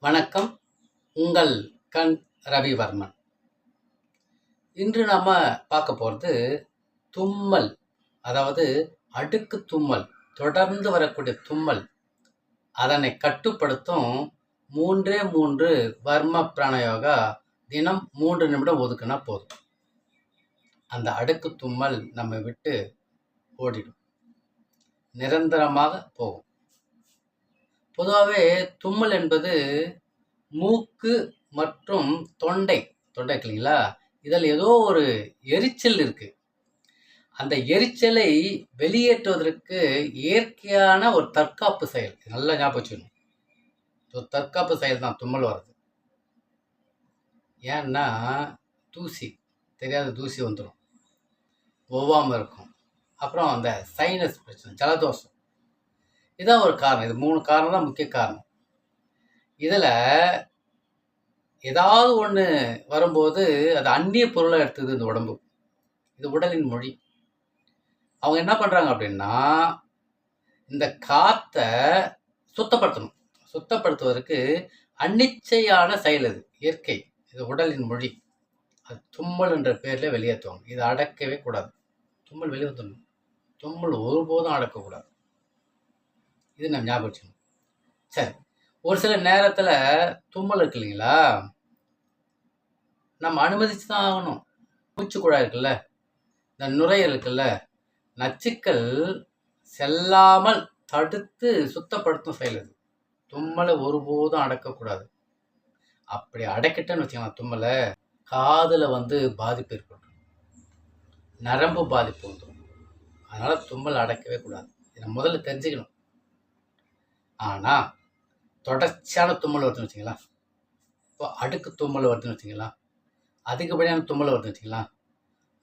வணக்கம். உங்கள் கண் ரவிவர்மன். இன்று நாம பார்க்க போகிறது தும்மல், அதாவது அடுக்கு தும்மல், தொடர்ந்து வரக்கூடிய தும்மல். அதனை கட்டுப்படுத்தும் 3 வர்ம பிராணயோகா. தினம் 3 நிமிடம் ஒதுக்குனா போதும். அந்த அடுக்கு தும்மல் நம்ம விட்டு ஓடிடும், நிரந்தரமாக போகும். பொதுவாகவே தும்மல் என்பது மூக்கு மற்றும் தொண்டை இல்லைங்களா, இதில் ஏதோ ஒரு எரிச்சல் இருக்கு. அந்த எரிச்சலை வெளியேற்றுவதற்கு இயற்கையான ஒரு தற்காப்பு செயல். நல்லா ஞாபகம் வச்சுக்கணும். ஒரு தற்காப்பு செயல் தான் தும்மல் வர்றது. ஏன்னா தூசி, தெரியாத தூசி வந்துடும், ஒவ்வாமல் இருக்கும். அப்புறம் அந்த சைனஸ் பிரச்சனை, ஜலதோஷம், இதுதான் ஒரு காரணம். இது 3 காரணம் தான் முக்கிய காரணம். இதில் ஏதாவது ஒன்று வரும்போது அது அந்நிய பொருளை எடுத்துது இந்த உடம்பு. இது உடலின் மொழி. அவங்க என்ன பண்ணுறாங்க அப்படின்னா, இந்த காற்றை சுத்தப்படுத்தணும். சுத்தப்படுத்துவதற்கு அன்னிச்சையான செயல் அது, இயற்கை. இது உடலின் மொழி. அது தும்மல் என்ற பேரில் வெளியேற்றுவாங்க. இதை அடக்கவே கூடாது. தும்மல் வெளியே வந்துடணும். தும்மல் ஒருபோதும் அடக்கக்கூடாது. இது நம்ம ஞாபகம் வச்சுக்கணும். சரி, ஒரு சில நேரத்தில் தும்மல் இருக்கு இல்லைங்களா, நம்ம அனுமதிச்சு தான் ஆகணும். மூச்சு குழாய் இருக்குல்ல, இந்த நுரையீரல் இருக்குல்ல, நச்சுக்கள் செல்லாமல் தடுத்து சுத்தப்படுத்தும் செயல் அது. தும்மலை ஒருபோதும் அடக்கக்கூடாது. அப்படி அடக்கிட்டேன்னு வச்சுக்கலாம், தும்மலை காதில் பாதிப்பு ஏற்படும், நரம்பு பாதிப்பு வந்துடும். அதனால் தும்மல் அடக்கவே கூடாது. இதை முதல்ல தெரிஞ்சுக்கணும். ஆனால் தொடர்ச்சியான தும்மல் வருதுன்னு வச்சுங்களா, இப்போ அடுக்கு தும்மல் வருதுன்னு வச்சுங்களா, அதிகப்படியான தும்மல் வருதுன்னு வச்சுங்களா,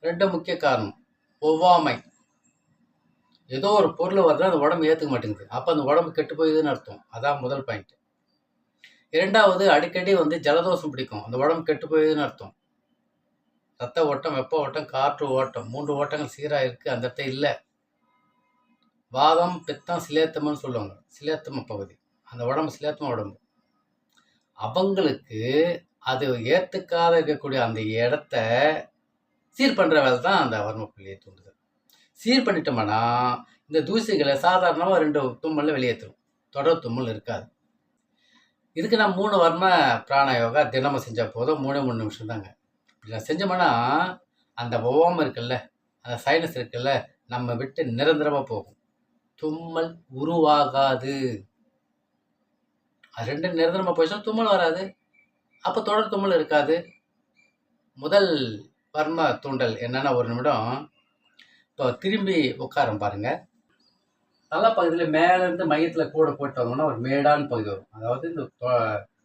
2 முக்கிய காரணம். ஒவ்வாமை. ஏதோ ஒரு பொருள் வருது, அந்த உடம்பு ஏற்றுக்க மாட்டேங்குது. அப்போ அந்த உடம்பு கெட்டு போயுதுன்னு அர்த்தம். அதான் முதல் பாயிண்ட். 2வது, அடிக்கடி ஜலதோஷம் பிடிக்கும், அந்த உடம்பு கெட்டு போயுதுன்னு அர்த்தம். ரத்த ஓட்டம், வெப்ப ஓட்டம், காற்று ஓட்டம், 3 ஓட்டங்கள் சீராக இருக்குது, அந்த இடத்த இல்லை. வாதம், பித்தம், சிலேத்தம்னு சொல்லுவாங்க. சிலேத்தம பகுதி, அந்த உடம்பு சிலேத்தம உடம்பு. அவங்களுக்கு அது ஏற்றுக்காத இருக்கக்கூடிய அந்த இடத்த சீர் பண்ணுற வேலை தான் அந்த வர்மப்புள்ளியை தூண்டுதல். சீர் பண்ணிட்டோம்னா இந்த தூசிகளை சாதாரணமாக 2 தும்மலில் வெளியேற்றும். தொடர் தும்மல் இருக்காது. இதுக்கு நான் 3 வர்ம பிராணயோகா தினமும் செஞ்சால் போதும். 3 நிமிஷம் தாங்க. இப்படி நான் செஞ்சோம்னா அந்த ஒவ்வாமை இருக்குல்ல, அந்த சைனஸ் இருக்குல்ல, நம்ம விட்டு நிரந்தரமாக போகும். தும்மல் உருவாகாது. அது 2 நிரந்தரமாக போயிடுச்சுன்னா தும்மல் வராது. அப்போ தொடர் தும்மல் இருக்காது. முதல் வர்ம தூண்டல் என்னன்னா, 1 நிமிடம் இப்போ திரும்பி உட்காரம் பாருங்க. தலைப்பகுதியில் மேலேருந்து மையத்தில் கூட போட்டு வந்தோம்னா ஒரு மேடான பகுதி வரும். அதாவது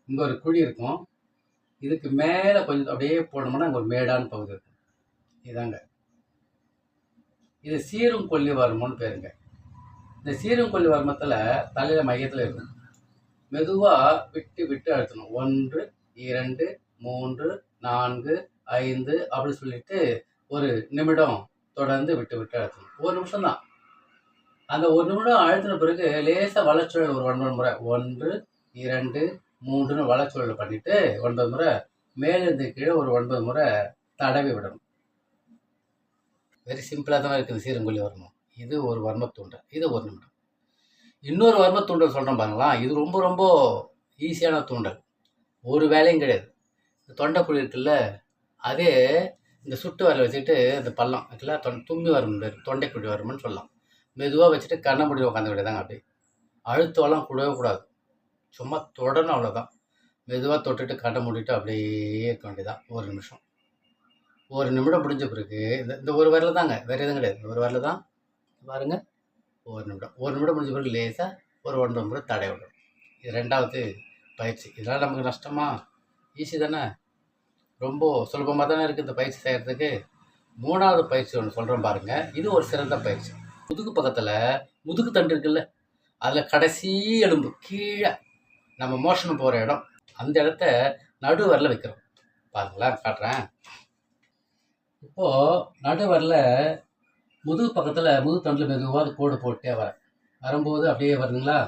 இங்கே ஒரு குழி இருக்கும், இதுக்கு மேலே கொஞ்சம் அப்படியே போனோம்னா இங்கே ஒரு மேடான பகுதி இருக்கும். இதாங்க, இது சீரும் கொல்லி வர்மம்னு பேருங்க. இந்த சீரும் கொல்லி வர்மத்தில் தலையில் மையத்தில் இருக்கும். மெதுவாக விட்டு விட்டு அழுத்தணும். 1 2 3 4 5 அப்படின்னு சொல்லிட்டு 1 நிமிடம் தொடர்ந்து விட்டு விட்டு அழுத்தணும். 1 நிமிஷம் தான். அந்த 1 நிமிடம் அழுத்தின பிறகு லேசாக வளச்சுழல் ஒரு 9 முறை, 1 2 3ன்னு வளச்சுழல் பண்ணிட்டு 9 முறை, மேலிருந்து கீழே ஒரு 9 முறை தடவி விடணும். வெரி சிம்பிளாக தான் இருக்குது சீரங்கொல்லி வர்மம். இது ஒரு வர்ம தூண்டல். இது 1 நிமிடம். இன்னொரு வர்ம தூண்டல் சொல்கிறேன் பாருங்களா, இது ரொம்ப ரொம்ப ஈஸியான தூண்டல். ஒரு வேலையும் கிடையாது. இந்த தொண்டைக்குழி இருக்குல்ல, அதே இந்த சுட்டு வரல வச்சுக்கிட்டு இந்த பள்ளம் இருக்குல்ல, தும்மி வரும் பேர், தொண்டைக்குழி வரும்னு சொல்லலாம். மெதுவாக வச்சுட்டு கண்ணை மூடி உட்காந்து விடையதாங்க. அப்படி அழுத்தம்லாம் கூடவே கூடாது, சும்மா தொடணும், அவ்வளோதான். மெதுவாக தொட்டுட்டு கண்ணை மூடிட்டு அப்படியே இருக்க வேண்டியதான் 1 நிமிஷம். 1 நிமிடம் முடிஞ்ச பிறகு இந்த ஒரு வரல தாங்க, வேறு எதுவும் கிடையாது. இந்த ஒரு வரல தான் பாருங்கள். 1 நிமிடம். 1 நிமிடம் முடிஞ்ச பிறகு லேசாக ஒரு 9 முறை தடை விடும். இது 2வது பயிற்சி. இதனால் நமக்கு நஷ்டமா? ஈஸி தானே, ரொம்ப சுலபமாக தானே இருக்குது இந்த பயிற்சி செய்கிறதுக்கு. 3வது பயிற்சி ஒன்று சொல்கிறேன் பாருங்கள். இது ஒரு சிறந்த பயிற்சி. முதுகு பக்கத்தில் முதுகு தண்டு இருக்குல்ல, அதில் கடைசி எலும்பு கீழே நம்ம மோஷன் போகிற இடம், அந்த இடத்த நடுவரில் வைக்கிறோம். பாருங்களா, காட்டுறேன். இப்போது நடுவரில் முதுகு பக்கத்தில் முதுகு தண்டில் மெதுவாக கோடு போட்டே வரும்போது அப்படியே வருதுங்களா.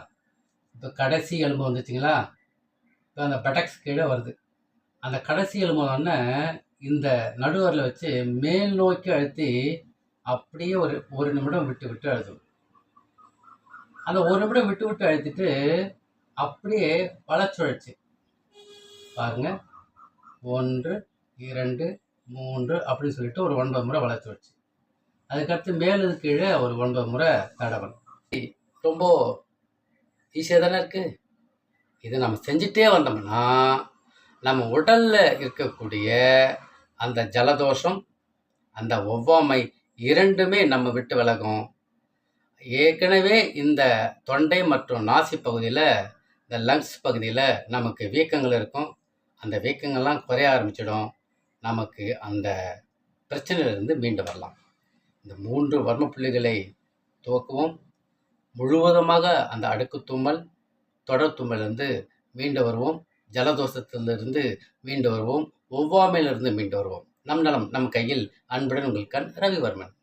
இப்போ கடைசி எலும்பு வந்துச்சுங்களா. இப்போ அந்த பெட்டக்ஸ் கீழே வருது. அந்த கடைசி எலும்போனோடனே இந்த நடுவரில் வச்சு மேல் நோக்கி அழுத்தி அப்படியே ஒரு நிமிடம் விட்டு விட்டு அழுத்தணும். அந்த ஒரு நிமிடம் விட்டு விட்டு அழுத்திட்டு அப்படியே வலச்சுழற்சி பாருங்க. 1, 2, 3 அப்படின்னு சொல்லிட்டு ஒரு 9 முறை வலச்சுழற்சி. அதுக்கடுத்து மேலது கீழே ஒரு 9 முறை தடவணும். ரொம்ப ஈஸியாக தானே இருக்குது. இதை நம்ம செஞ்சுட்டே வந்தோம்னா நம்ம உடலில் இருக்கக்கூடிய அந்த ஜலதோஷம், அந்த ஒவ்வாமை இரண்டுமே நம்ம விட்டு விலகும். ஏற்கனவே இந்த தொண்டை மற்றும் நாசி பகுதியில், இந்த லங்ஸ் பகுதியில் நமக்கு வீக்கங்கள் இருக்கும். அந்த வீக்கங்கள்லாம் குறைய ஆரம்பிச்சிடும். நமக்கு அந்த பிரச்சனையிலிருந்து மீண்டு வரலாம். இந்த 3 வர்ம புள்ளிகளை துவக்குவோம். முழுவதுமாக அந்த அடுக்கு தும்மல், தொடர் தும்மலிருந்து மீண்டு வருவோம். ஜலதோஷத்திலிருந்து மீண்டு வருவோம். ஒவ்வாமையிலிருந்து மீண்டு வருவோம். நம் நலம் நம் கையில். அன்புடன் உங்கள் கண் ரவிவர்மன்.